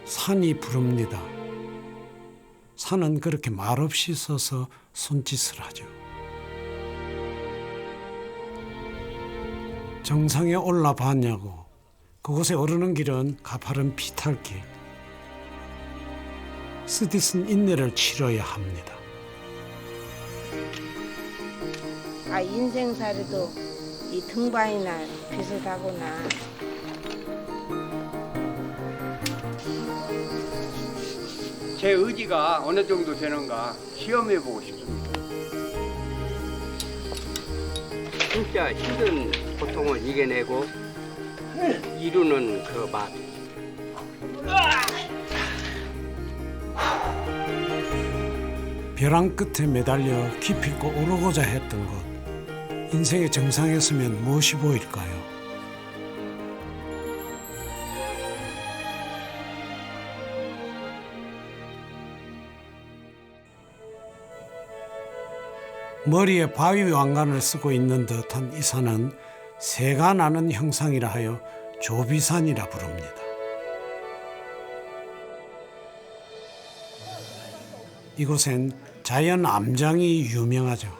산이 부릅니다. 산은 그렇게 말없이 서서 손짓을 하죠. 정상에 올라봤냐고. 그곳에 오르는 길은 가파른 비탈길. 스디슨 인내를 치러야 합니다. 인생살이도 이 등반이나 비슷하구나. 제 의지가 어느 정도 되는가 시험해보고 싶습니다. 진짜 힘든 고통을 이겨내고 이루는 그 맛. 벼랑 끝에 매달려 기필코 오르고자 했던 것. 인생의 정상에 서면 무엇이 보일까요? 머리에 바위 왕관을 쓰고 있는 듯한 이 산은 새가 나는 형상이라 하여 조비산이라 부릅니다. 이곳엔 자연 암장이 유명하죠.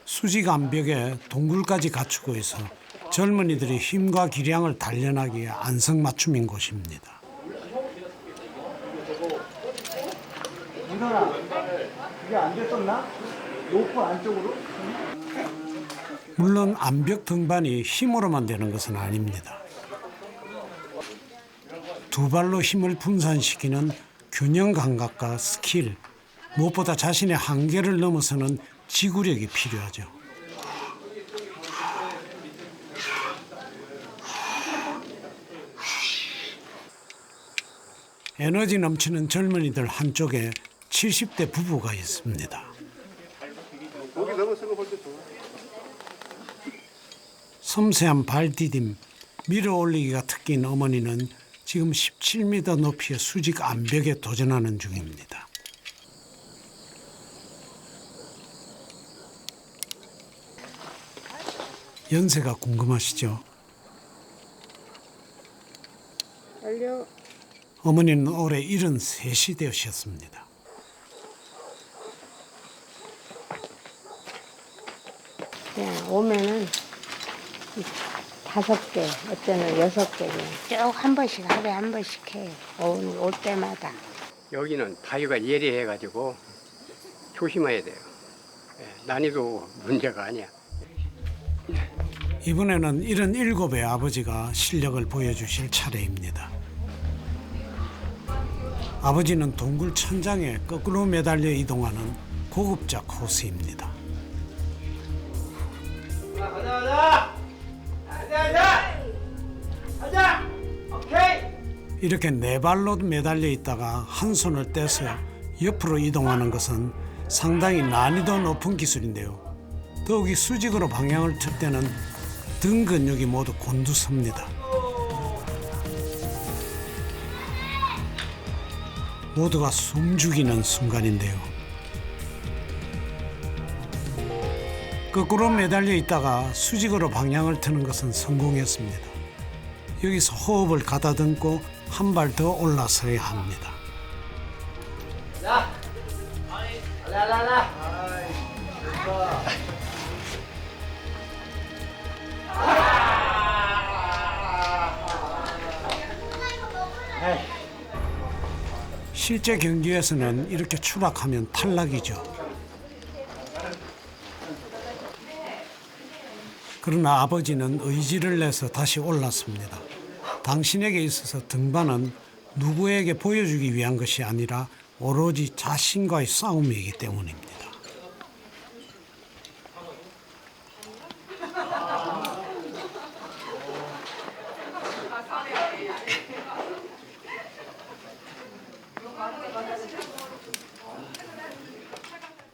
수직 암벽에 동굴까지 갖추고 있어 젊은이들이 힘과 기량을 단련하기에 안성맞춤인 곳입니다. 이선아, 그게 안 됐었나? 로프 안쪽으로? 물론 암벽 등반이 힘으로만 되는 것은 아닙니다. 두 발로 힘을 분산시키는 균형 감각과 스킬, 무엇보다 자신의 한계를 넘어서는 지구력이 필요하죠. 에너지 넘치는 젊은이들 한쪽에 70대 부부가 있습니다. 섬세한 발 디딤, 밀어 올리기가 특기인 어머니는 지금 17m 높이의 수직 암벽에 도전하는 중입니다. 연세가 궁금하시죠? 얼려. 어머니는 올해 73이 되셨습니다. 그냥 오면은 5개, 어쩌면 6개 쭉 한 번씩 하루에 한 번씩 해. 올 때마다. 여기는 바위가 예리해가지고 조심해야 돼요. 난이도 문제가 아니야. 이번에는 77의 아버지가 실력을 보여주실 차례입니다. 아버지는 동굴 천장에 거꾸로 매달려 이동하는 고급자 코스입니다. 가자! 오케이! 이렇게 네 발로 매달려 있다가 한 손을 떼서 옆으로 이동하는 것은 상당히 난이도 높은 기술인데요. 더욱이 수직으로 방향을 틀 때는 등 근육이 모두 곤두섭니다. 모두가 숨죽이는 순간인데요. 거꾸로 매달려 있다가 수직으로 방향을 트는 것은 성공했습니다. 여기서 호흡을 가다듬고 한 발 더 올라서야 합니다. 자! 라라라! 실제 경기에서는 이렇게 추락하면 탈락이죠. 그러나 아버지는 의지를 내서 다시 올랐습니다. 당신에게 있어서 등반은 누구에게 보여주기 위한 것이 아니라 오로지 자신과의 싸움이기 때문입니다.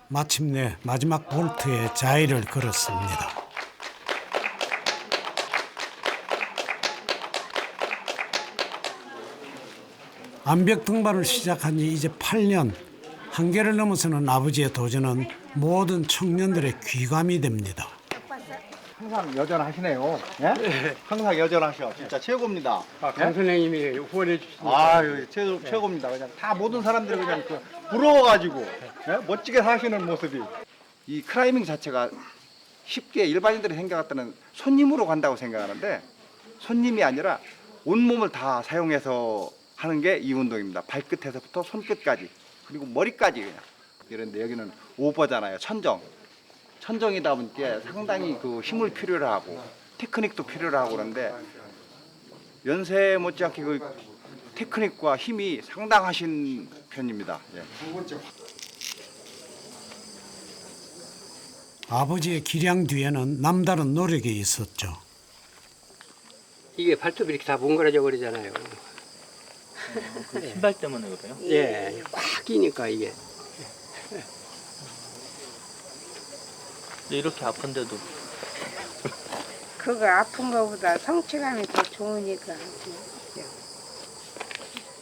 마침내 마지막 볼트에 자의를 걸었습니다. 암벽 등반을 시작한 지 이제 8년. 한계를 넘어서는 아버지의 도전은 모든 청년들의 귀감이 됩니다. 항상 여전하시네요. 예? 항상 여전하셔. 진짜 최고입니다. 강 선생님이 후원해 주시니까. 아유, 최고입니다. 그냥 다 모든 사람들이 그냥 그 부러워가지고 예? 멋지게 사시는 모습이. 이 클라이밍 자체가 쉽게 일반인들이 생각할 때는 손님으로 간다고 생각하는데 손님이 아니라 온몸을 다 사용해서 하는 게 이 운동입니다. 발끝에서부터 손끝까지 그리고 머리까지 그냥. 이런데 여기는 오버잖아요. 천정이다 보니까 상당히 그 힘을 필요로 하고 테크닉도 필요로 하고 그런데 연세 못지않게 그 테크닉과 힘이 상당하신 편입니다. 예. 아버지의 기량 뒤에는 남다른 노력이 있었죠. 이게 발톱이 이렇게 다 뭉그러져 버리잖아요. 그 신발 때문에 그래요? 예, 꽉 끼니까 이게. 근데 이렇게 아픈데도 그거 아픈 거보다 성취감이 더 좋으니까.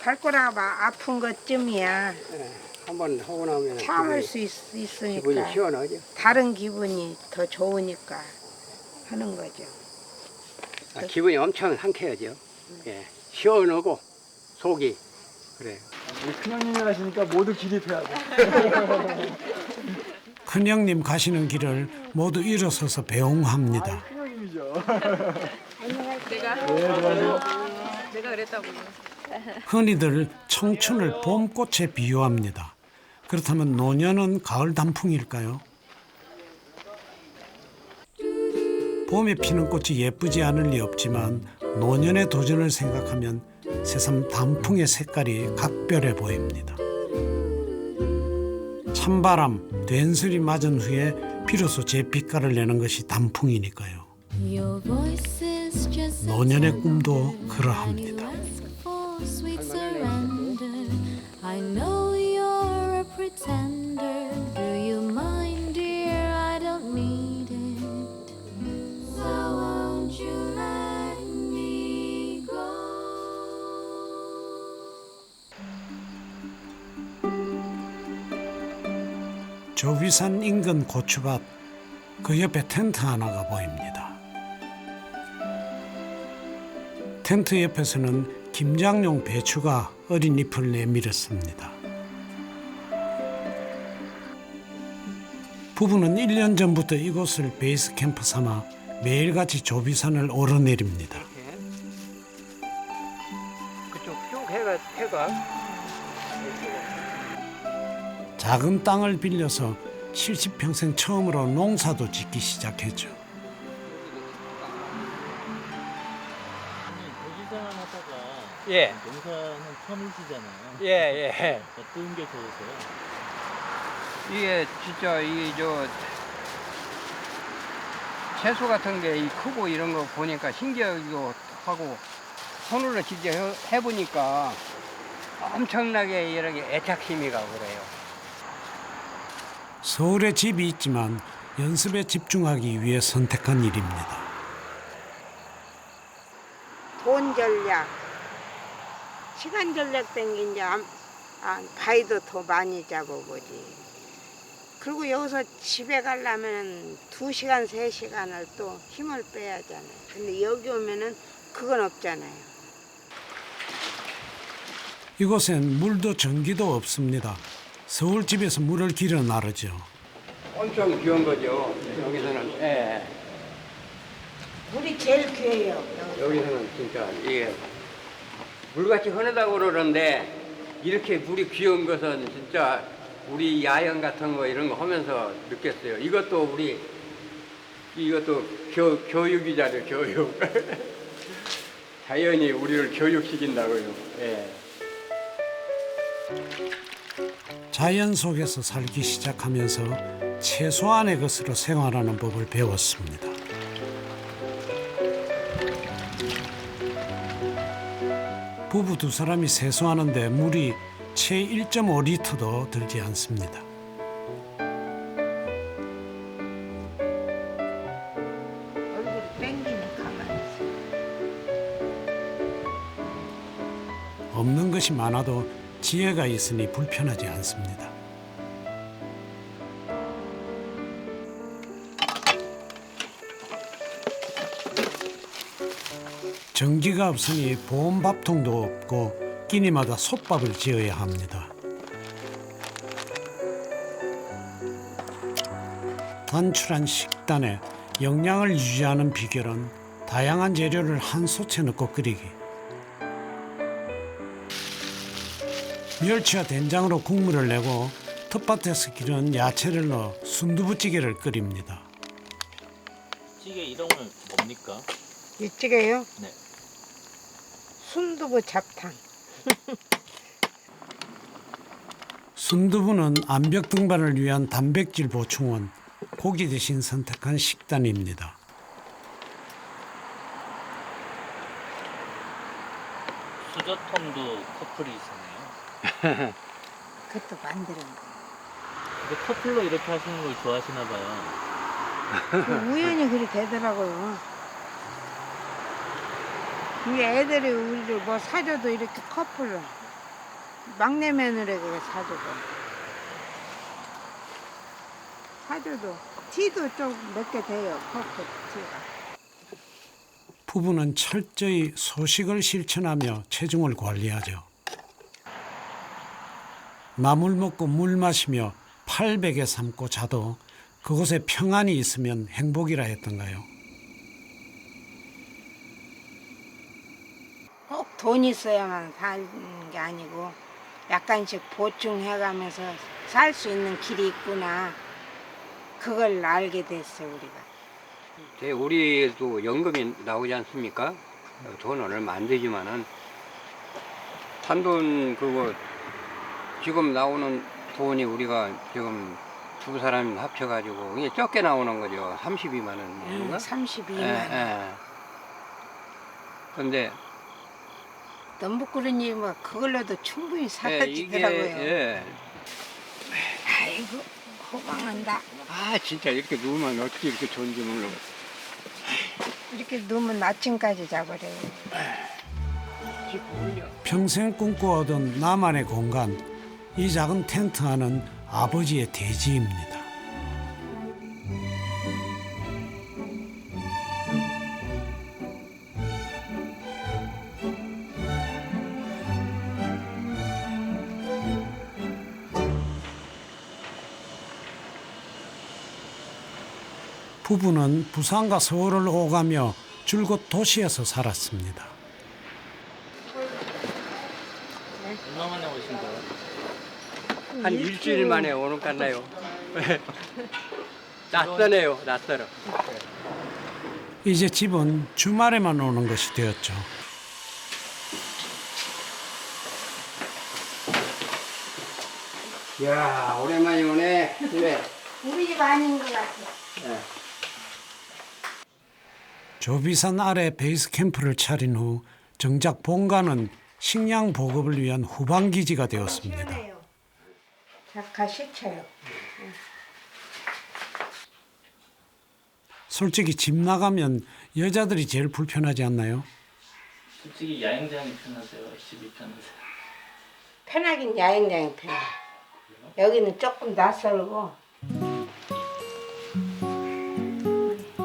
발가락 아픈 것쯤이야. 예, 한번 하고 나면 참을 기분이, 수 있으니까. 기분이 시원하죠. 다른 기분이 더 좋으니까 하는 거죠. 기분이 엄청 상쾌하죠. 예, 시원하고 속이 그래요. 우리 큰형님이 하시니까 모두 기립해야 돼. 큰형님 가시는 길을 모두 일어서서 배웅합니다. 큰형님이죠. 내가 그랬다고. 흔히들 청춘을 봄꽃에 비유합니다. 그렇다면 노년은 가을 단풍일까요? 봄에 피는 꽃이 예쁘지 않을 리 없지만 노년의 도전을 생각하면 새삼 단풍의 색깔이 각별해 보입니다. 찬바람, 된슬이 맞은 후에 비로소 제 빛깔을 내는 것이 단풍이니까요. 노년의 꿈도 그러합니다. I know you're a pretender. Do you mind, dear? I don't need it. So won't you let me go? 조비산 인근 고추밭, 그 옆에 텐트 하나가 보입니다. 텐트 옆에서는 김장용 배추가 어린 잎을 내밀었습니다. 부부는 1년 전부터 이곳을 베이스 캠프 삼아 매일같이 조비산을 오르내립니다. 그쪽 쭉 해가 작은 땅을 빌려서 70평생 처음으로 농사도 짓기 시작했죠. 도지산 하다가 예. 농사는 처음이시잖아요. 예. 어떤 게 좋으세요? 이게 진짜 저 채소 같은 게 크고 이런 거 보니까 신기하기도 하고 손으로 직접 해보니까 엄청나게 이렇게 애착심이 가고 그래요. 서울에 집이 있지만 연습에 집중하기 위해 선택한 일입니다. 돈 전략, 시간 전략 땡긴 이제 바위도 더 많이 잡아보지. 그리고 여기서 집에 가려면 2시간, 3시간을 또 힘을 빼야 하잖아요. 근데 여기 오면은 그건 없잖아요. 이곳엔 물도 전기도 없습니다. 서울집에서 물을 길어 나르죠. 엄청 귀한 거죠. 여기서는. 예. 물이 제일 귀해요. 여기서는 진짜 이게 물같이 흔하다고 그러는데 이렇게 물이 귀한 것은 진짜 우리 야영 같은 거 이런 거 하면서 느꼈어요. 이것도 교육이잖아요. 교육. 자연이 우리를 교육시킨다고요. 예. 자연 속에서 살기 시작하면서 최소한의 것으로 생활하는 법을 배웠습니다. 부부 두 사람이 세수하는데 물이 채 1.5리터도 들지 않습니다. 얼굴이 땡기는 가만히 있어. 없는 것이 많아도 지혜가 있으니 불편하지 않습니다. 전기가 없으니 보온밥통도 없고 끼니마다 솥밥을 지어야 합니다. 단출한 식단에 영양을 유지하는 비결은 다양한 재료를 한 솥에 넣고 끓이기. 멸치와 된장으로 국물을 내고 텃밭에서 기른 야채를 넣어 순두부찌개를 끓입니다. 찌개 이름은 뭡니까? 이 찌개요? 네. 순두부 잡탕. 순두부는 암벽 등반을 위한 단백질 보충원, 고기 대신 선택한 식단입니다. 수저통도 커플이 있었네요. 그것도 만드는 거. 근데 커플로 이렇게 하시는 걸 좋아하시나 봐요. 그 우연히 그렇게 되더라고요. 이게 애들이 우리를 뭐 사줘도 이렇게 커플로 막내 며느리가 사줘도 티도 좀 몇 개 돼요. 커플 티가. 부부는 철저히 소식을 실천하며 체중을 관리하죠. 나물 먹고 물 마시며 800에 삶고 자도 그곳에 평안이 있으면 행복이라 했던가요. 꼭 돈 있어야만 사는 게 아니고 약간씩 보충해가면서 살 수 있는 길이 있구나. 그걸 알게 됐어요, 우리가. 우리도 연금이 나오지 않습니까? 돈은 얼마 안 되지만은 한돈 그거 지금 나오는 돈이 우리가 지금 두 사람 합쳐가지고 이게 적게 나오는 거죠. 32만 원인가? 32만 예, 원. 예. 근데 넘부꾸러니 뭐 그걸로도 충분히 이게 살아지더라고요. 예. 아이고 호강한다. 아 진짜 이렇게 누우면 어떻게 이렇게 좋은지 몰라. 이렇게 누우면 아침까지 자버려요. 평생 꿈꿔오던 나만의 공간, 이 작은 텐트 안은 아버지의 대지입니다. 부부는 부산과 서울을 오가며 줄곧 도시에서 살았습니다. 얼마 만에 오신 거예요? 한 일주일 만에 오는 것 같나요? 낯서네요, 낯설어. 이제 집은 주말에만 오는 것이 되었죠. 이야, 오랜만에 오네. 그래. 우리 집 아닌 것 같아. 조비산 아래 베이스 캠프를 차린 후 정작 본가는 식량 보급을 위한 후방기지가 되었습니다. 시원해요. 작가 식혀요. 솔직히 집 나가면 여자들이 제일 불편하지 않나요? 솔직히 야영장이 편하세요? 집이 편하세요? 편하긴 야영장이 편해. 여기는 조금 낯설고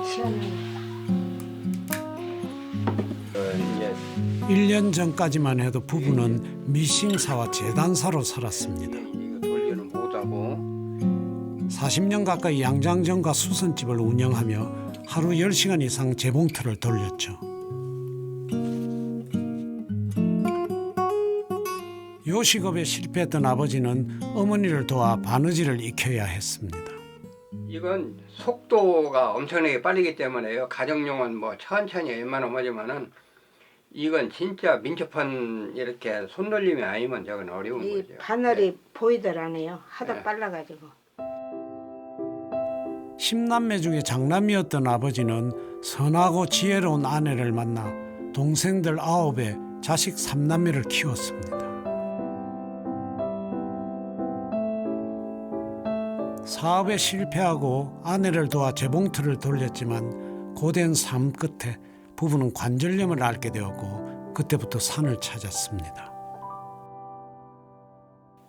시원해요. 1년 전까지만 해도 부부는 미싱사와 재단사로 살았습니다. 이거 돌리는 못하고. 40년 가까이 양장점과 수선집을 운영하며 하루 10시간 이상 재봉틀을 돌렸죠. 요식업에 실패했던 아버지는 어머니를 도와 바느질을 익혀야 했습니다. 이건 속도가 엄청나게 빠르기 때문에요. 가정용은 뭐 천천히 웬만하면 하지만은 이건 진짜 민첩한 이렇게 손놀림이 아니면 저건 어려운 이 거죠. 바늘이 보이더라네요. 하도 네. 빨라가지고. 10남매 중에 장남이었던 아버지는 선하고 지혜로운 아내를 만나 동생들 9에 자식 3남매를 키웠습니다. 사업에 실패하고 아내를 도와 재봉틀을 돌렸지만 고된 삶 끝에 부부는 관절염을 앓게 되었고 그때부터 산을 찾았습니다.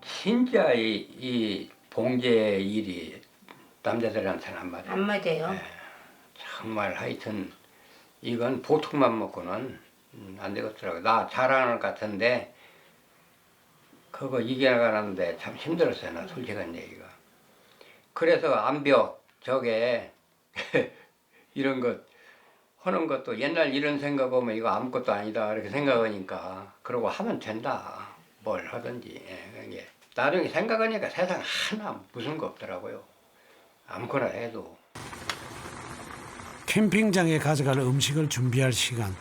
진짜 이 봉제 일이 남자들한테는 안 맞아요. 안 맞아요. 정말 하여튼 이건 보통만 먹고는 안 되겠더라고. 나 잘하는 것 같은데 그거 이겨나가는데 참 힘들었어요. 나 솔직한 얘기가. 그래서 암벽 저게 이런 것 하는 것도 옛날 이런 생각 보면 이거 아무것도 아니다 이렇게 생각하니까 그러고 하면 된다. 뭘 하든지. 이게 나중에 생각하니까 세상 하나 무슨 거 없더라고요. 아무거나 해도. 캠핑장에 가져갈 음식을 준비할 시간.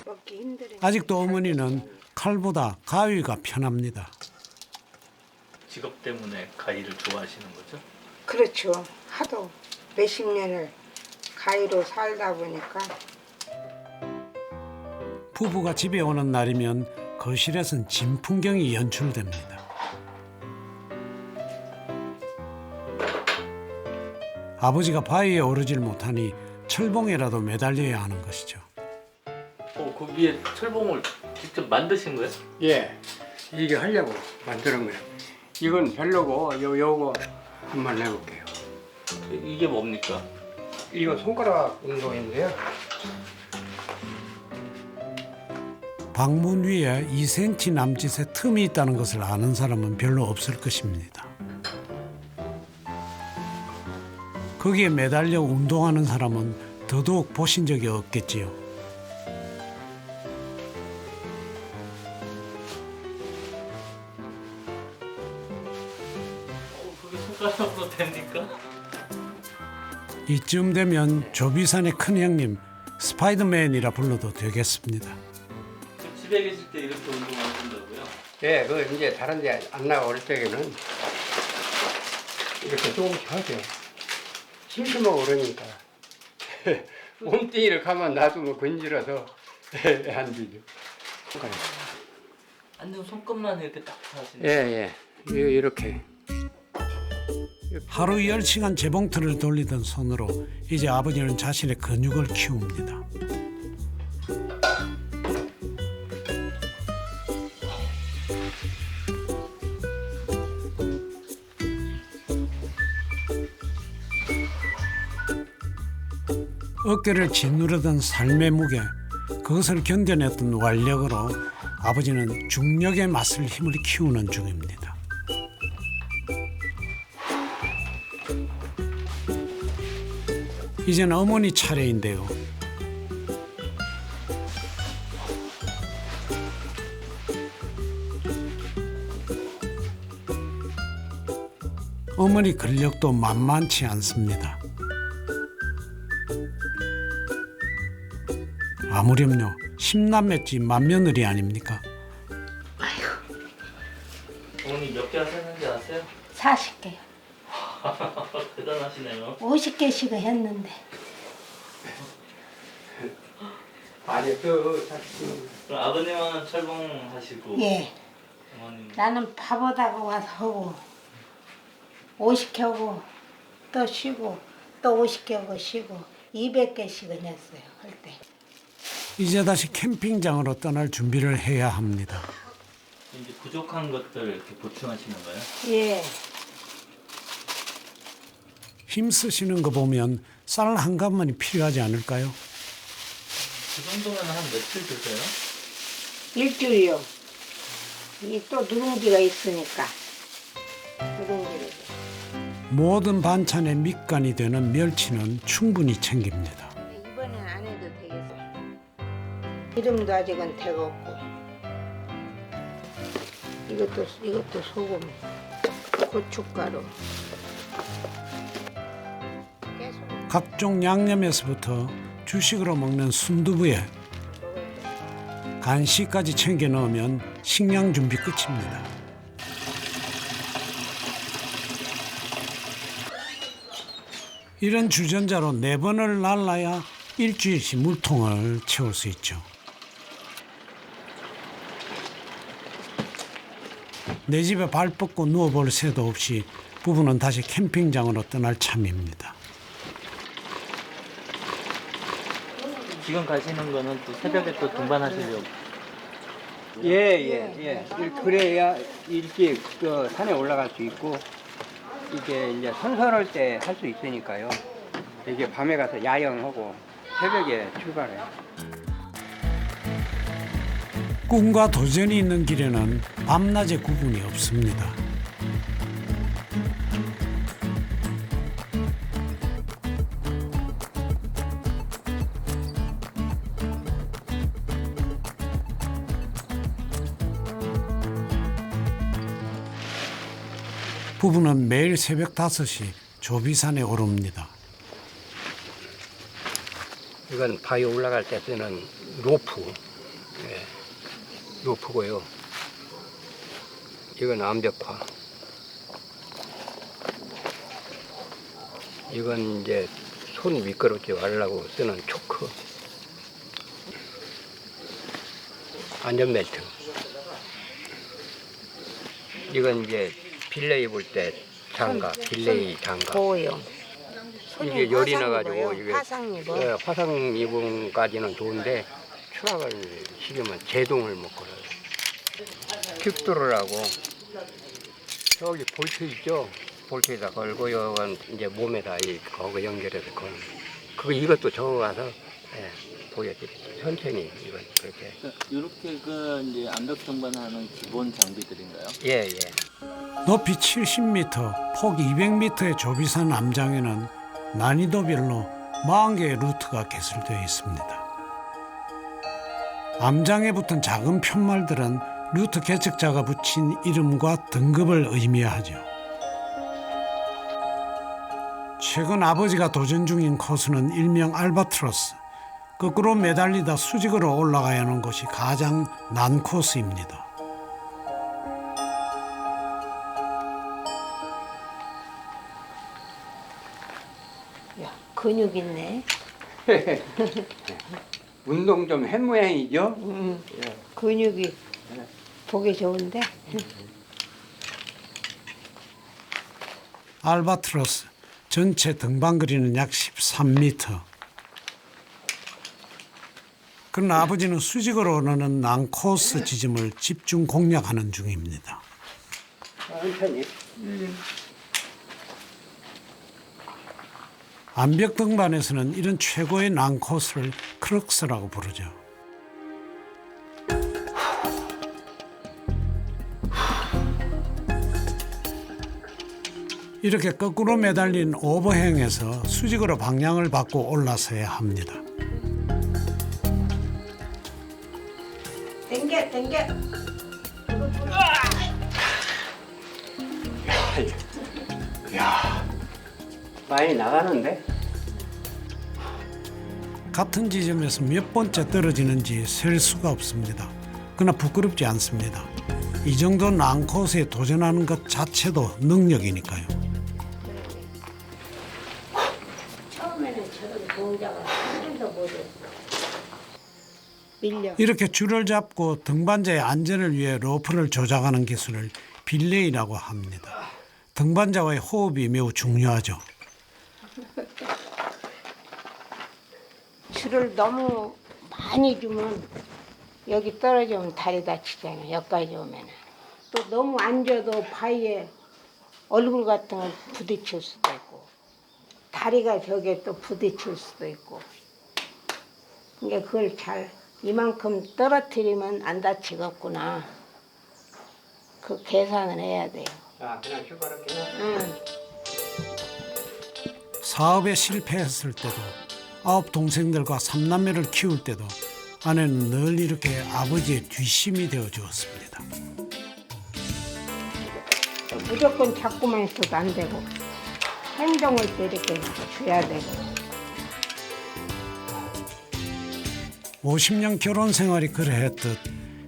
먹기 힘들으니까. 아직도 어머니는 칼보다 가위가 편합니다. 직업 때문에 가위를 좋아하시는 거죠? 그렇죠. 하도 몇십 년을 가위로 살다 보니까 부부가 집에 오는 날이면 거실에선 진풍경이 연출됩니다. 아버지가 바위에 오르질 못하니 철봉에라도 매달려야 하는 것이죠. 그 위에 철봉을 직접 만드신 거예요? 예, 이게 하려고 만드는 거예요. 이건 별로고 요거 한번 해볼게요. 이게 뭡니까? 이거 손가락 운동인데요. 방문 위에 2cm 남짓의 틈이 있다는 것을 아는 사람은 별로 없을 것입니다. 거기에 매달려 운동하는 사람은 더더욱 보신 적이 없겠지요. 그게 손가락으로 됩니까? 이쯤 되면 조비산의 큰 형님 스파이더맨이라 불러도 되겠습니다. 집에 계실 때 이렇게 운동하신다고요? 예, 그 이제 다른 데 안 나올 때에는 이렇게 조금씩 하죠. 심심하고 그러니까. 몸뚱이를 가만 놔두면 건질어서 안 되죠. 완전 손끝만 이렇게 딱 하시는 예, 예. 이렇게. 하루 10시간 재봉틀을 돌리던 손으로 이제 아버지는 자신의 근육을 키웁니다. 어깨를 짓누르던 삶의 무게, 그것을 견뎌냈던 완력으로 아버지는 중력의 맛을 힘을 키우는 중입니다. 이제는 어머니 차례인데요. 어머니 근력도 만만치 않습니다. 아무렴요 10남매집 맏며느리 아닙니까? 어머니 몇 개 하셨는지 아세요? 40개요. 대단하시네요. 50개씩은 했는데. 아니, 사실. 그럼 아버님은 철봉 하시고 예. 어머님 나는 밥하다가 와서 하고 50개 하고 또 쉬고 또 50개 하고 쉬고 200개씩은 했어요. 할 때. 이제 다시 캠핑장으로 떠날 준비를 해야 합니다. 이제 부족한 것들 이렇게 보충하시는 거예요? 예. 힘쓰시는 거 보면 쌀 한 갑만이 필요하지 않을까요? 그 정도면 한 며칠 드세요? 일주일이요. 이 또 누룽지가 있으니까. 누룽지를. 모든 반찬의 밑간이 되는 멸치는 충분히 챙깁니다. 이번엔 안 해도 되겠어. 기름도 아직은 데웠고. 이것도 소금, 고춧가루. 계속 각종 양념에서부터 주식으로 먹는 순두부에 간식까지 챙겨 넣으면 식량 준비 끝입니다. 이런 주전자로 4번을 날라야 일주일씩 물통을 채울 수 있죠. 내 집에 발 뻗고 누워볼 새도 없이 부부는 다시 캠핑장으로 떠날 참입니다. 지금 가시는 거는 또 새벽에 또 등반하시려고. 예. 그래야 일찍 그 산에 올라갈 수 있고, 이게 이제 선선할 때 할 수 있으니까요. 이게 밤에 가서 야영하고 새벽에 출발해요. 꿈과 도전이 있는 길에는 밤낮의 구분이 없습니다. 부부는 매일 새벽 5시 조비산에 오릅니다. 이건 바위 올라갈 때 쓰는 로프. 예, 로프고요. 이건 암벽화. 이건 이제 손 미끄럽지 말라고 쓰는 초크. 안전벨트. 이건 이제 빌레 입을 때 장갑, 빌레이 장갑. 보호용. 이게 열이 나가지고 이게 화상 입어. 예, 화상 입음까지는 좋은데 추락을 시키면 제동을 못 걸어요. 큐브로라고 저기 볼트 있죠? 볼트에다 걸고 이건 이제 몸에다 거기 연결해서 거는. 이것도 적어가서 보여드릴게요. 천천히 이건 그렇게. 이렇게가 이제 암벽 등반하는 기본 장비들인가요? 예. 높이 70m, 폭 200m의 조비산 암장에는 난이도별로 40개의 루트가 개설되어 있습니다. 암장에 붙은 작은 편말들은 루트 개척자가 붙인 이름과 등급을 의미하죠. 최근 아버지가 도전 중인 코스는 일명 알바트로스, 거꾸로 매달리다 수직으로 올라가야 하는 곳이 가장 난 코스입니다. 야, 근육 있네. 운동 좀 한 모양이죠? 근육이 보기 좋은데. 알바트로스 전체 등반 거리는 약 13m. 그러나 아버지는 수직으로 오르는 난코스 지점을 집중 공략하는 중입니다. 천천히. 암벽 등반에서는 이런 최고의 난코스를 크럭스라고 부르죠. 이렇게 거꾸로 매달린 오버행에서 수직으로 방향을 바꿔 올라서야 합니다. 당겨. 많이 나가는데? 같은 지점에서 몇 번째 떨어지는지 셀 수가 없습니다. 그러나 부끄럽지 않습니다. 이 정도 난코스에 도전하는 것 자체도 능력이니까요. 처음에는 저런 동작을 하나도 못했어. 밀려. 이렇게 줄을 잡고 등반자의 안전을 위해 로프를 조작하는 기술을 빌레이라고 합니다. 등반자와의 호흡이 매우 중요하죠. 줄을 너무 많이 주면 여기 떨어지면 다리 다치잖아. 여기까지 오면. 또 너무 안 줘도 바위에 얼굴 같은 거 부딪힐 수도 있고 다리가 벽에 또 부딪힐 수도 있고. 그러니까 그걸 잘 이만큼 떨어뜨리면 안 다치겠구나. 그 계산을 해야 돼요. 그냥 슈퍼렇게. 응. 사업에 실패했을 때도 9 동생들과 3남매를 키울 때도 아내는 늘 이렇게 아버지의 뒷심이 되어 주었습니다. 무조건 잡고만 있어도 안 되고 행동을 또 이렇게 줘야 되고. 50년 결혼 생활이 그러했듯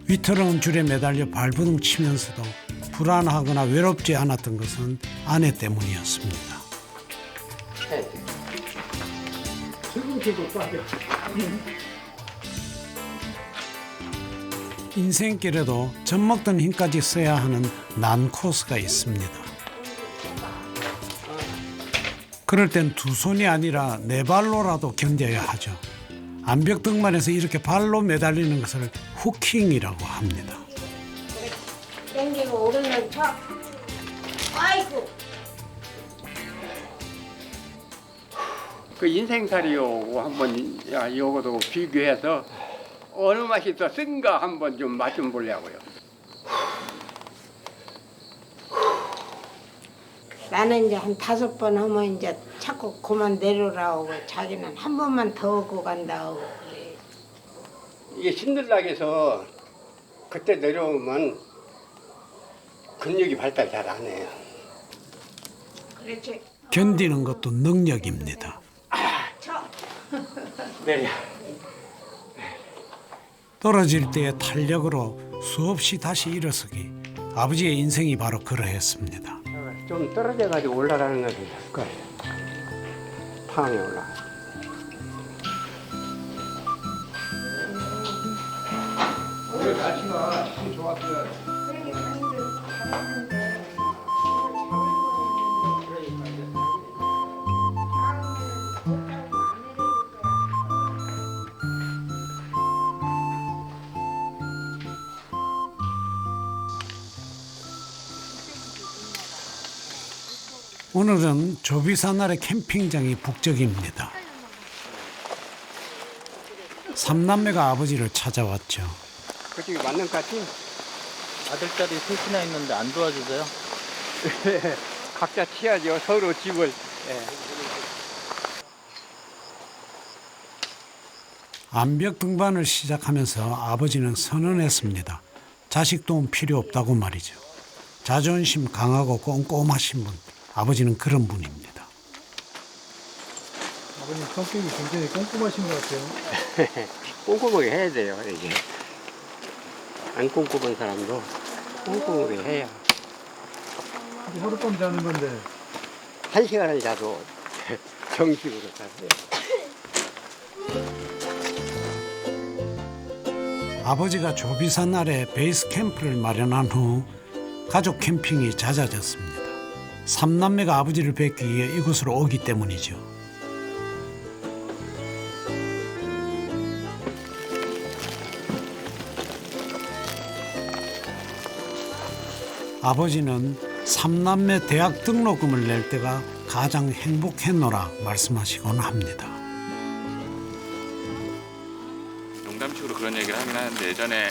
위태로운 줄에 매달려 발버둥 치면서도 불안하거나 외롭지 않았던 것은 아내 때문이었습니다. 인생길에도 젖먹던 힘까지 써야 하는 난코스가 있습니다. 그럴 땐 두 손이 아니라 네 발로라도 견뎌야 하죠. 암벽 등반에서 이렇게 발로 매달리는 것을 후킹이라고 합니다. 땡기고 오르는 척. 아이고. 그 인생살이하고 한번 요거도 비교해서 어느 맛이 더 쓴가 한번 좀 맛 좀 보려고요. 나는 이제 한 5번 하면 이제 자꾸 그만 내려라고 자기는 한 번만 더 하고 간다고 그래. 이게 신들락에서 그때 내려오면 근육이 발달 잘 안 해요. 그렇지. 견디는 것도 능력입니다. 내려. 떨어질 때의 탄력으로 수없이 다시 일어서기. 아버지의 인생이 바로 그러했습니다. 좀 떨어져가지고 올라가는 것이 있을 거예요. 탕에 올라. 오늘 날씨가 참 좋았어요. 오늘은 조비산 아래 캠핑장이 북적입니다. 삼남매가 아버지를 찾아왔죠. 그쪽이 맞는 것 같지? 아들딸이 셋이나 있는데 안 도와주세요? 각자 치야죠. 서로 집을. 암벽 등반을 시작하면서 아버지는 선언했습니다. 자식 도움 필요 없다고 말이죠. 자존심 강하고 꼼꼼하신 분, 아버지는 그런 분입니다. 아버님 성격이 굉장히 꼼꼼하신 것 같아요. 꼼꼼하게 해야 돼요. 이게 안 꼼꼼한 사람도 꼼꼼하게 해야. 하룻밤 자는 건데 1시간을 자도 정식으로 자세요. 아버지가 조비산 아래 베이스 캠프를 마련한 후 가족 캠핑이 잦아졌습니다. 삼남매가 아버지를 뵙기 위해 이곳으로 오기 때문이죠. 아버지는 삼남매 대학 등록금을 낼 때가 가장 행복했노라 말씀하시곤 합니다. 농담식으로 그런 얘기를 하긴 하는데 예전에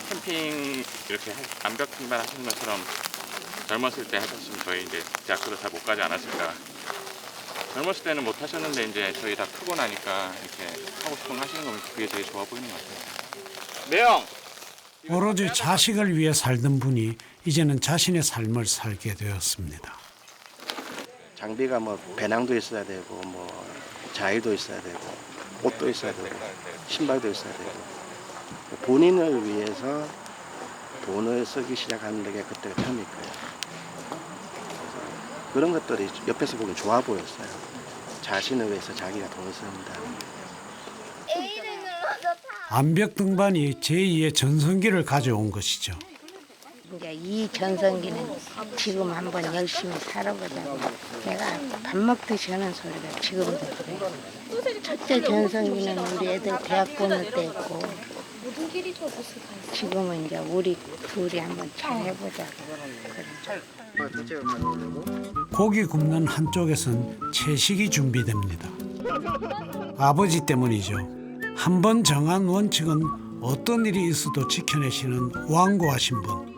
캠핑 이렇게 암벽 등반 하시는 것처럼 젊었을 때 하셨으면 저희 이제 대학교도 잘 못 가지 않았을까. 젊었을 때는 못 하셨는데 이제 저희 다 크고 나니까 이렇게 하고 싶은 거 하시는 거면 그게 제일 좋아 보이는 것 같아요. 매형! 오로지 자식을 위해 살던 분이 이제는 자신의 삶을 살게 되었습니다. 장비가 뭐 배낭도 있어야 되고 뭐 자일도 있어야 되고 옷도 있어야 되고 신발도 있어야 되고 본인을 위해서 돈을 쓰기 시작하는 게 그때가 처음일 거예요. 그래서 그런 것들이 옆에서 보기 좋아 보였어요. 자신을 위해서 자기가 돈을 쓴다. 암벽 등반이 제2의 전성기를 가져온 것이죠. 이제 이 전성기는 지금 한번 열심히 살아보자고 내가 밥 먹듯이 하는 소리가 지금도 그래. 첫째 전성기는 우리 애들 대학 보낼 때고 지금은 이제 우리 둘이 한번 잘 해보자고 그래. 고기 굽는 한쪽에선 채식이 준비됩니다. 아버지 때문이죠. 한 번 정한 원칙은 어떤 일이 있어도 지켜내시는 완고하신 분.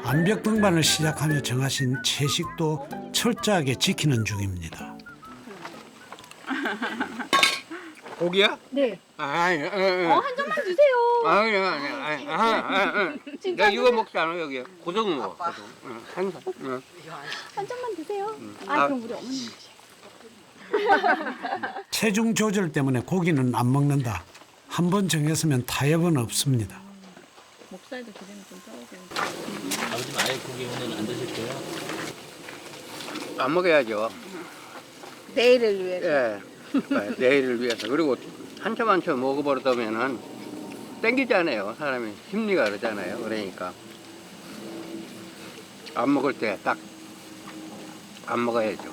암벽 등반을 시작하며 정하신 채식도 철저하게 지키는 중입니다. 고기야? 네. 한 점만 주세요. 내가 이거 먹지 않아 여기. 고등 먹어. 항상. 한 점만 드세요. 그럼 우리 어머니. 체중 조절 때문에 고기는 안 먹는다. 한 번 정했으면 타협은 없습니다. 목살도 기름이 좀 떨어지는. 아버님 아예 고기 오늘 안 드실 거예요? 안 먹어야죠. 내일을 위해서 예. 내일을 위해서. 그리고 한참 한참 먹어버리면은 땡기잖아요. 사람이 심리가 그러잖아요. 그러니까 안 먹을 때 딱 안 먹어야죠.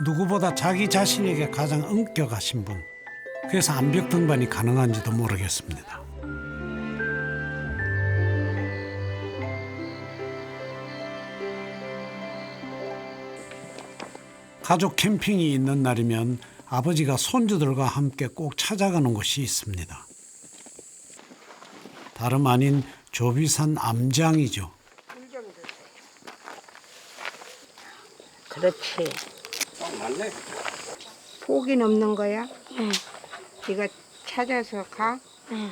누구보다 자기 자신에게 가장 엄격하신 분. 그래서 암벽 등반이 가능한지도 모르겠습니다. 가족 캠핑이 있는 날이면 아버지가 손주들과 함께 꼭 찾아가는 곳이 있습니다. 다름 아닌 조비산 암장이죠. 그렇지. 포기 넘는 거야? 응. 네가 찾아서 가? 응.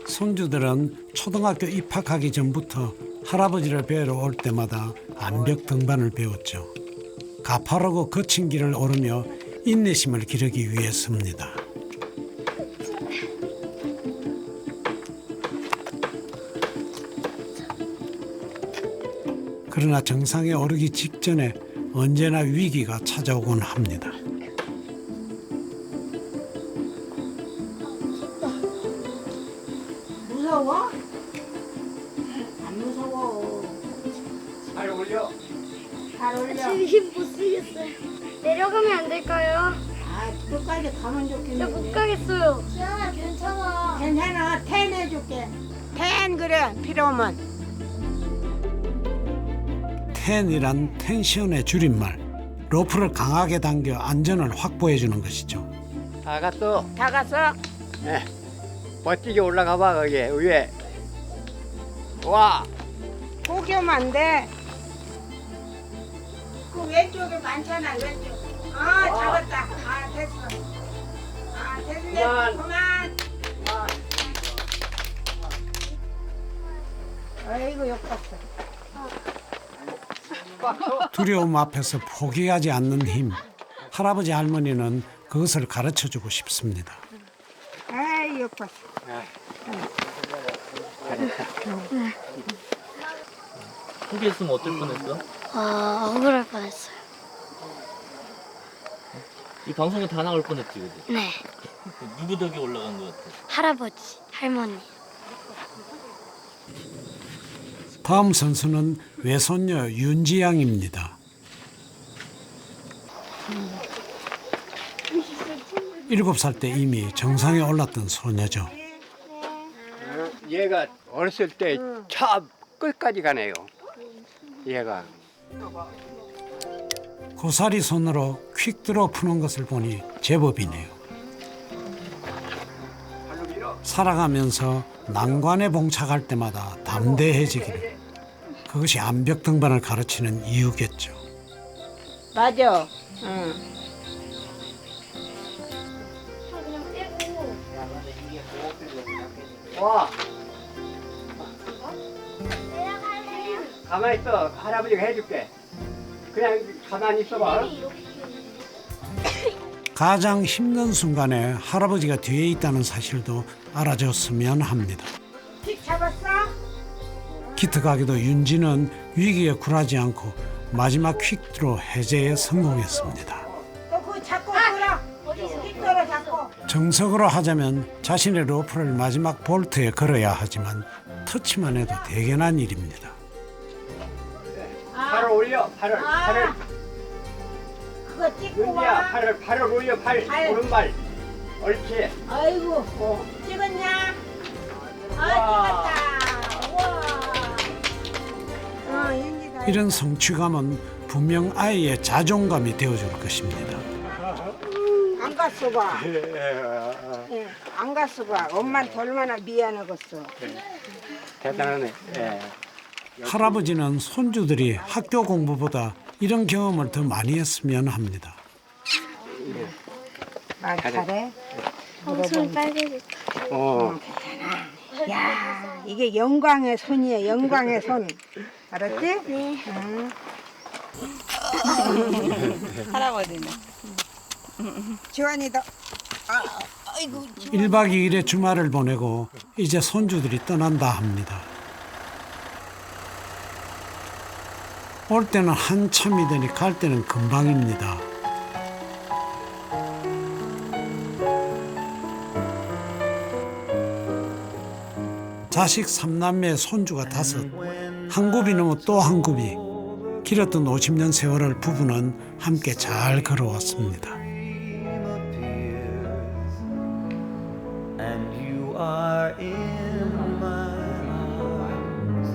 손주들은 초등학교 입학하기 전부터 할아버지를 뵈러 올 때마다 암벽 등반을 배웠죠. 가파르고 거친 길을 오르며 인내심을 기르기 위해서입니다. 그러나 정상에 오르기 직전에 언제나 위기가 찾아오곤 합니다. 무서워? 안 무서워. 잘 올려. 잘 올려. 힘못 쓰겠어요. 내려가면 안 될까요? 아, 끝까지 가면 나 좋겠는데. 못 가겠어요. 지안아 괜찮아. 괜찮아. 텐 해줄게. 텐 그래. 필요하면. 텐이란 텐션의 줄임말. 로프를 강하게 당겨 안전을 확보해 주는 것이죠. 다 갔어. 다 갔어? 멋지게 올라가 봐 거기 위에. 와. 포기 오면 안 돼. 그 왼쪽에 많잖아. 왼쪽. 아, 잡았다. 아, 됐어. 아, 됐네. 그만. 아이고, 욕봤어. 두려움 앞에서 포기하지 않는 힘. 할아버지 할머니는 그것을 가르쳐주고 싶습니다. 아이, 욕봤어. 포기했으면 어쩔 뻔했어? 억울할 뻔했어요. 이 방송에 다 나올 뻔했지, 그지? 네. 누구 덕에 올라간 것 같아? 할아버지, 할머니. 다음 선수는 외손녀 윤지양입니다. 7살 때 이미 정상에 올랐던 소녀죠. 얘가 어렸을 때 차 끝까지 가네요. 얘가. 고사리 손으로 퀵드로 푸는 것을 보니 제법이네요. 살아가면서 난관에 봉착할 때마다 담대해지기를. 그것이 암벽 등반을 가르치는 이유겠죠. 맞아. 응. 그냥 빼고. 와. 가만히 있어. 할아버지가 해줄게. 그냥 가만히 있어봐. 가장 힘든 순간에 할아버지가 뒤에 있다는 사실도 알아줬으면 합니다. 픽 잡았어? 기특하게도 윤지는 위기에 굴하지 않고 마지막 퀵드로 해제에 성공했습니다. 또 그거 잡고 들어. 픽도로 잡고. 정석으로 하자면 자신의 로프를 마지막 볼트에 걸어야 하지만 터치만 해도 대견한 일입니다. 팔을 올려. 팔을. 그거 찍고 윤지야, 와. 팔을 올려. 팔. 오른발. 옳지. 아이고. 찍었냐? 와. 찍었다. 우와. 윤지 다. 이런 성취감은 분명 아이의 자존감이 되어줄 것입니다. 안 갔어 봐. 예, 안 갔어 봐. 엄마한테 얼마나 미안하겠어. 대단하네. 예. 할아버지는 손주들이 학교 공부보다 이런 경험을 더 많이 했으면 합니다. 말 잘해. 손 빨개졌다. 야, 이게 영광의 손이야. 영광의 손. 알았지? 네. 응. 할아버지는. 지환이도. 1박 2일의 주말을 보내고 이제 손주들이 떠난다 합니다. 올 때는 한참이 되니 갈 때는 금방입니다. 자식 3남매 손주가 5, 한 굽이 넘어 또 한 굽이. 길었던 50년 세월을 부부는 함께 잘 걸어왔습니다. And you are in my arms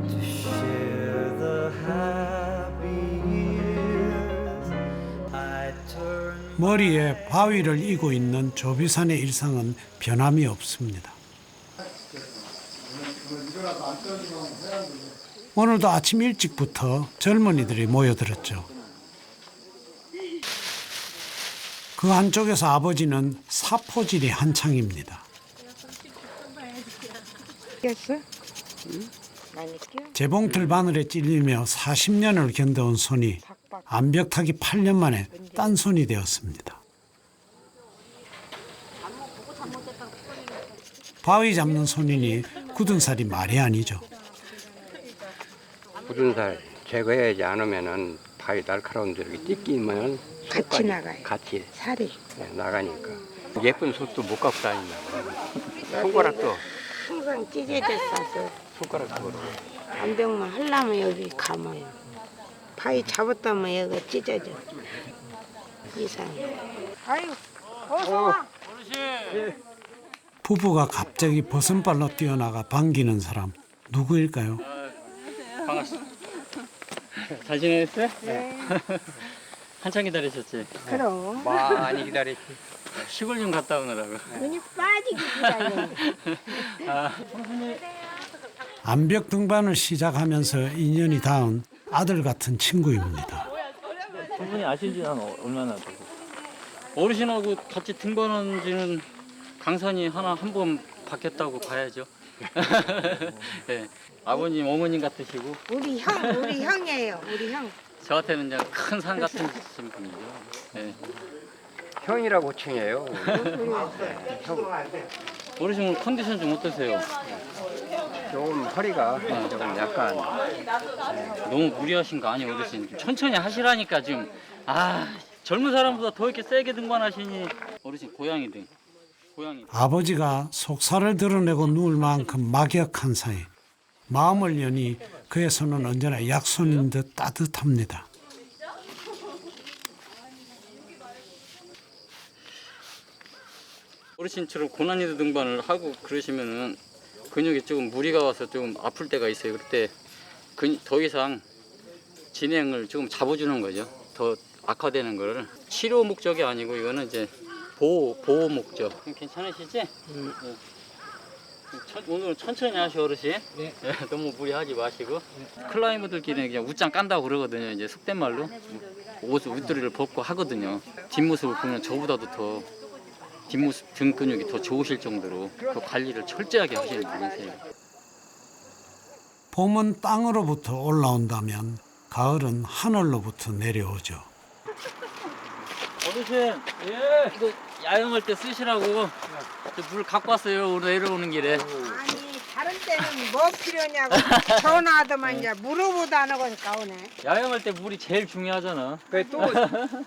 to share the happy years. 머리에 바위를 이고 있는 조비산의 일상은 변함이 없습니다. 오늘도 아침 일찍부터 젊은이들이 모여들었죠. 그 한쪽에서 아버지는 사포질이 한창입니다. 꼈어? 응? 많이 껴? 재봉틀 바늘에 찔리며 40년을 견뎌온 손이 암벽타기 8년 만에 딴손이 되었습니다. 바위 잡는 손이니 굳은 살이 말이 아니죠. 굳은 살 제거하지 않으면은 바위 날카로운 데를 찢기면 같이 나가요. 같이 살이. 나가니까 예쁜 솥도 못 갖고 다닌다. 손가락도 항상 찢어졌어서 손가락도 암벽만 하려면 여기 감아요. 바위 잡았다면 여기가 찢어져. 이상해. 아유, 어서 와. 부부가 갑자기 버선발로 뛰어나가 반기는 사람 누구일까요? 반갑습니다. 잘 지내셨어요? 네. 한참 기다리셨지? 그럼. 많이 기다렸지. 시골 좀 갔다 오느라고. 눈이 빠지게 기다려. 암벽 등반을 시작하면서 인연이 닿은 아들 같은 친구입니다. 두 분이 아신 지는 얼마나 되고? 어르신하고 같이 등반한 지는 강산이 한 번 바뀌었다고 봐야죠. 네. 아버님, 어머님 같으시고 우리 형이에요. 우리 형. 저한테는 그냥 큰 산 같은 분이죠. 네. 형이라고 칭해요. 어르신 오늘 컨디션 좀 어떠세요? 조금 허리가 조금 약간 너무 무리하신 거 아니에요, 어르신? 좀 천천히 하시라니까 지금. 젊은 사람보다 더 이렇게 세게 등반하시니. 어르신 고양이 등. 고양이. 아버지가 속살을 드러내고 누울 만큼 막역한 사이 마음을 여니 그의 손은 언제나 약손인 듯 따뜻합니다. 어르신처럼 고난이도 등반을 하고 그러시면은 근육에 조금 무리가 와서 좀 아플 때가 있어요. 그때 더 이상 진행을 조금 잡아주는 거죠. 더 악화되는 거를. 치료 목적이 아니고 이거는 이제 보호 목적. 괜찮으시지? 네. 오늘은 천천히 하시 어르신. 네. 너무 무리하지 마시고. 클라이머들끼리는 그냥 웃장 깐다고 그러거든요. 이제 속된 말로 옷 윗도리를 벗고 하거든요. 뒷모습을 보면 저보다도 더 뒷모습 등 근육이 더 좋으실 정도로 그 관리를 철저하게 하시는 분이세요. 봄은 땅으로부터 올라온다면 가을은 하늘로부터 내려오죠. 어르신, 이거 야영할 때 쓰시라고 물 갖고 왔어요. 오늘 내려오는 길에. 아니 다른 때는 뭐 필요냐고 전화하더만 이제 물어보도 안 하고 가오네. 야영할 때 물이 제일 중요하잖아. 또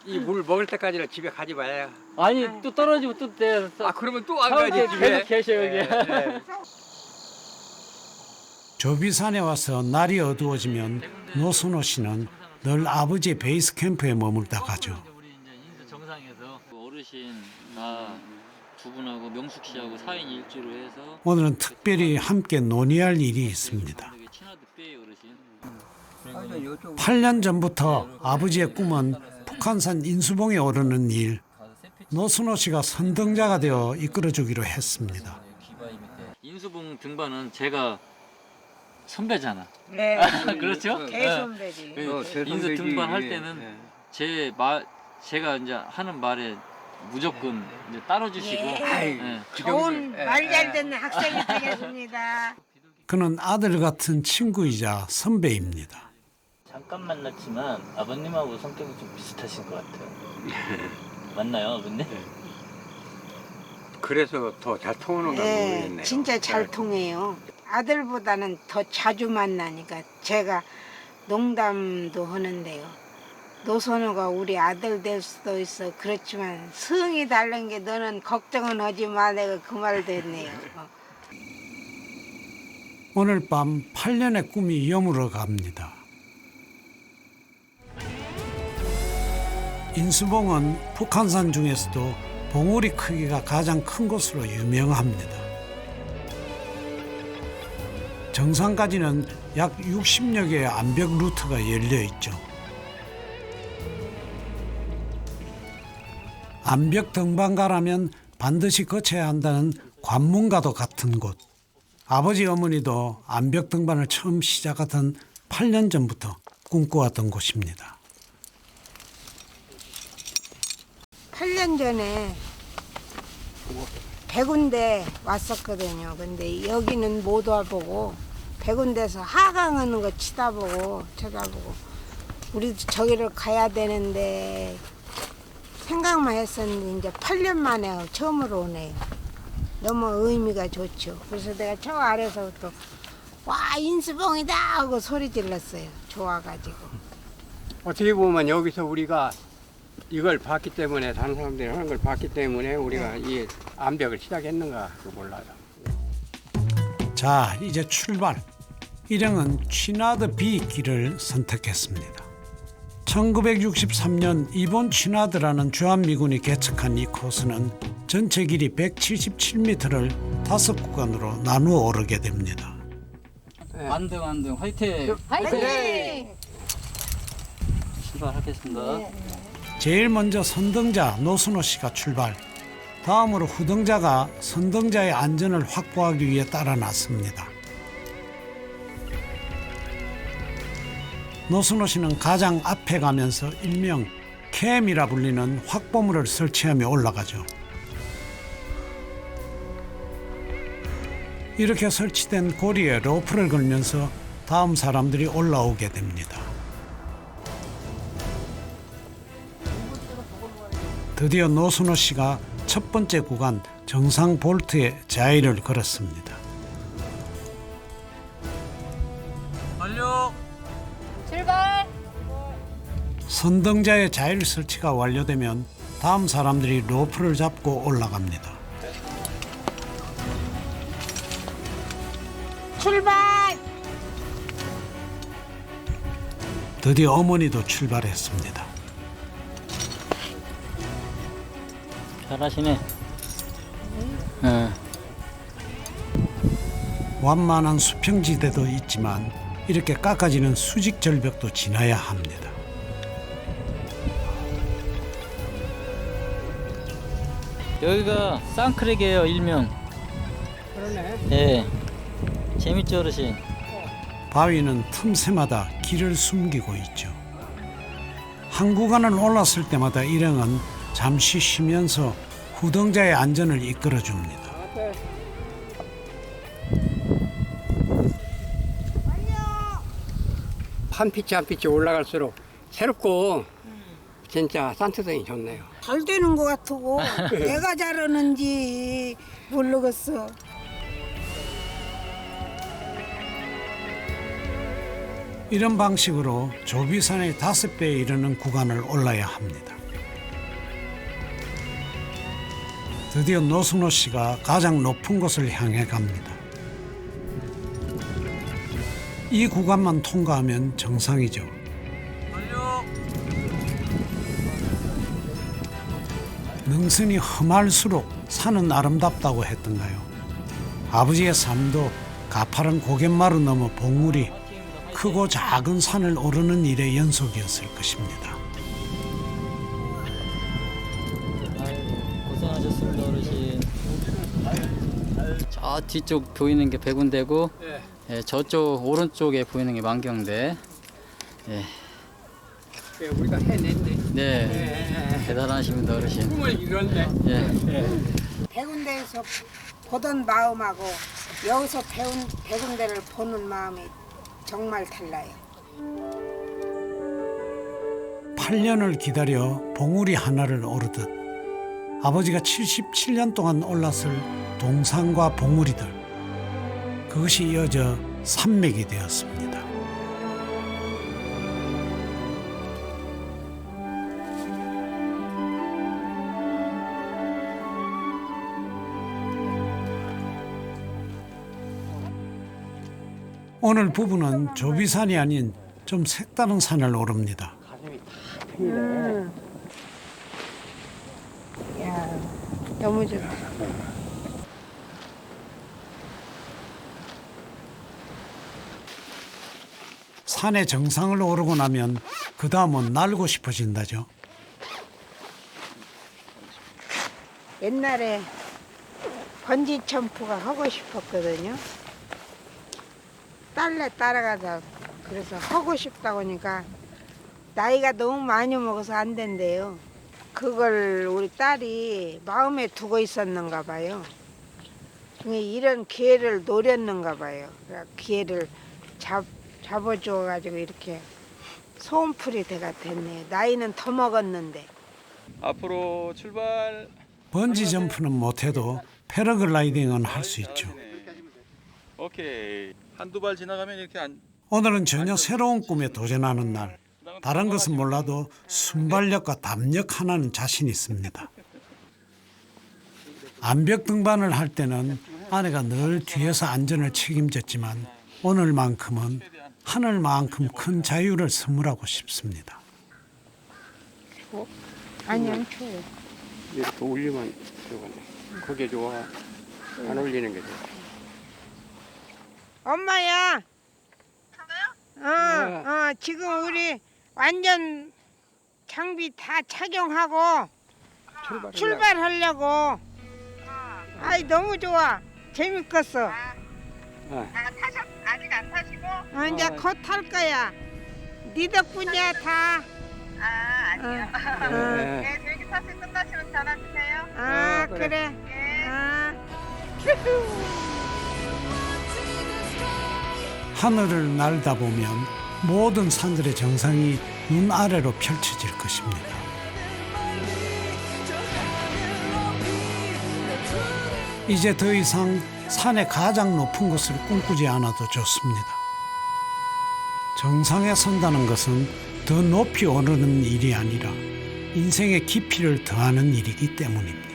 이 물 먹을 때까지는 집에 가지 마야. 아니 또 떨어지고 또 때. 그러면 또 안 가지 집에. 계속 계셔 여기. 조비산에 와서 날이 어두워지면 노순호 씨는 늘 아버지의 베이스 캠프에 머물다 가죠. 우리 이제 인도 정상에서 어르신 나 두 분하고 명숙 씨하고 4인 일주로 해서 오늘은 특별히 함께 논의할 일이 있습니다. 8년 전부터 아버지의 꿈은 북한산 인수봉에 오르는 일, 노순호 씨가 선등자가 되어 이끌어주기로 했습니다. 인수봉 등반은 제가 선배잖아. 네. 그렇죠? 대선배지. 인수 등반 할 때는 제가 이제 하는 말에 무조건 이제 따라주시고. 좋은 말 잘 듣는 학생이 되겠습니다. 그는 아들 같은 친구이자 선배입니다. 잠깐 만났지만 아버님하고 성격이 좀 비슷하신 것 같아요. 맞나요, 아버님? 그래서 더 잘 통하는 건 모르겠네요. 진짜 잘 통해요. 아들보다는 더 자주 만나니까 제가 농담도 하는데요. 노선우가 우리 아들 될 수도 있어. 그렇지만 성이 다른 게 너는 걱정은 하지 마. 내가 그 말도 했네요. 오늘 밤 8년의 꿈이 여물어 갑니다. 인수봉은 북한산 중에서도 봉우리 크기가 가장 큰 곳으로 유명합니다. 정상까지는 약 60여 개의 암벽 루트가 열려 있죠. 암벽 등반가라면 반드시 거쳐야 한다는 관문과도 같은 곳. 아버지 어머니도 암벽 등반을 처음 시작하던 8년 전부터 꿈꿔왔던 곳입니다. 8년 전에 100군데 왔었거든요. 근데 여기는 못 와보고 100군데서 하강하는 거 쳐다보고 우리도 저기를 가야 되는데 생각만 했었는데 이제 8년 만에 처음으로 오네요. 너무 의미가 좋죠. 그래서 내가 저 아래서부터 와 인수봉이다 하고 소리 질렀어요. 좋아가지고. 어떻게 보면 여기서 우리가 이걸 봤기 때문에 다른 사람들이 하는 걸 봤기 때문에 우리가 이 암벽을 시작했는가 몰라요. 자, 이제 출발. 일행은 취나드 B 길을 선택했습니다. 1963년 일본 취나드라는 주한미군이 개척한 이 코스는 전체 길이 177m를 5구간으로 나누어 오르게 됩니다. 안등 화이팅! 화이팅! 출발하겠습니다. 제일 먼저 선등자 노순호 씨가 출발. 다음으로 후등자가 선등자의 안전을 확보하기 위해 따라 나섭니다. 노순호 씨는 가장 앞에 가면서 일명 캠이라 불리는 확보물을 설치하며 올라가죠. 이렇게 설치된 고리에 로프를 걸면서 다음 사람들이 올라오게 됩니다. 드디어 노순호 씨가 첫 번째 구간 정상 볼트에 자의를 걸었습니다. 완료! 출발! 선등자의 자율 설치가 완료되면 다음 사람들이 로프를 잡고 올라갑니다. 출발! 드디어 어머니도 출발했습니다. 잘하시네. 완만한 수평지대도 있지만 이렇게 깎아지는 수직 절벽도 지나야 합니다. 여기가 쌍크랙이에요, 일명. 그러네. 예. 재밌죠, 어르신? 바위는 틈새마다 길을 숨기고 있죠. 한 구간을 올랐을 때마다 일행은 잠시 쉬면서 후등자의 안전을 이끌어줍니다. 한 피치 한 피치 올라갈수록 새롭고 진짜 산트성이 좋네요. 잘 되는 것 같고 내가 잘하는지 모르겠어. 이런 방식으로 조비산의 5배에 이르는 구간을 올라야 합니다. 드디어 노순호 씨가 가장 높은 곳을 향해 갑니다. 이 구간만 통과하면 정상이죠. 능선이 험할수록 산은 아름답다고 했던가요? 아버지의 삶도 가파른 고갯마루 넘어 봉우리, 크고 작은 산을 오르는 일의 연속이었을 것입니다. 고생하셨습니다, 어르신. 저 뒤쪽 보이는 게 백운대고, 예, 저쪽 오른쪽에 보이는 게 만경대. 예. 우리가 해냈네. 네, 대단하십니다, 어르신. 꿈을 이뤘네. 예. 백운대에서 보던 마음하고 여기서 백운대를 보는 마음이 정말 달라요. 8년을 기다려 봉우리 하나를 오르듯 아버지가 77년 동안 올랐을 동산과 봉우리들, 그것이 이어져 산맥이 되었습니다. 오늘 부부는 조비산이 아닌 좀 색다른 산을 오릅니다. 야, 너무 좋다. 산의 정상을 오르고 나면 그 다음은 날고 싶어진다죠. 옛날에 번지 점프가 하고 싶었거든요. 딸내 따라가서 그래서 하고 싶다고 하니까 나이가 너무 많이 먹어서 안 된대요. 그걸 우리 딸이 마음에 두고 있었는가 봐요. 이런 기회를 노렸는가 봐요. 기회를 잡아줘가지고 이렇게 소원풀이 대가 됐네. 나이는 더 먹었는데. 앞으로 출발. 번지 점프는 못해도 패러글라이딩은 할 수 있죠. 오케이. 한두 발 지나가면 이렇게 안. 오늘은 전혀 새로운 꿈에 도전하는 날. 다른 것은 몰라도 순발력과 담력 하나는 자신 있습니다. 암벽 등반을 할 때는 아내가 늘 뒤에서 안전을 책임졌지만 오늘만큼은 하늘만큼 큰 자유를 선물하고 싶습니다. 아니 안 추워. 이렇게 올리면 들어가네. 그게 좋아. 안 올리는 게 좋아. 엄마야. 저요? 지금 우리 완전 장비 다 착용하고 출발하려고. 아이 너무 좋아. 재밌겠어. 아직 안 타시고? 이제 곧 탈 거야. 네 덕분이야 다. 아니요. 네. 네, 저기 타실 끝나시면 전화 주세요. 그래. 하늘을 날다 보면 모든 산들의 정상이 눈 아래로 펼쳐질 것입니다. 이제 더 이상 산의 가장 높은 곳을 꿈꾸지 않아도 좋습니다. 정상에 선다는 것은 더 높이 오르는 일이 아니라 인생의 깊이를 더하는 일이기 때문입니다.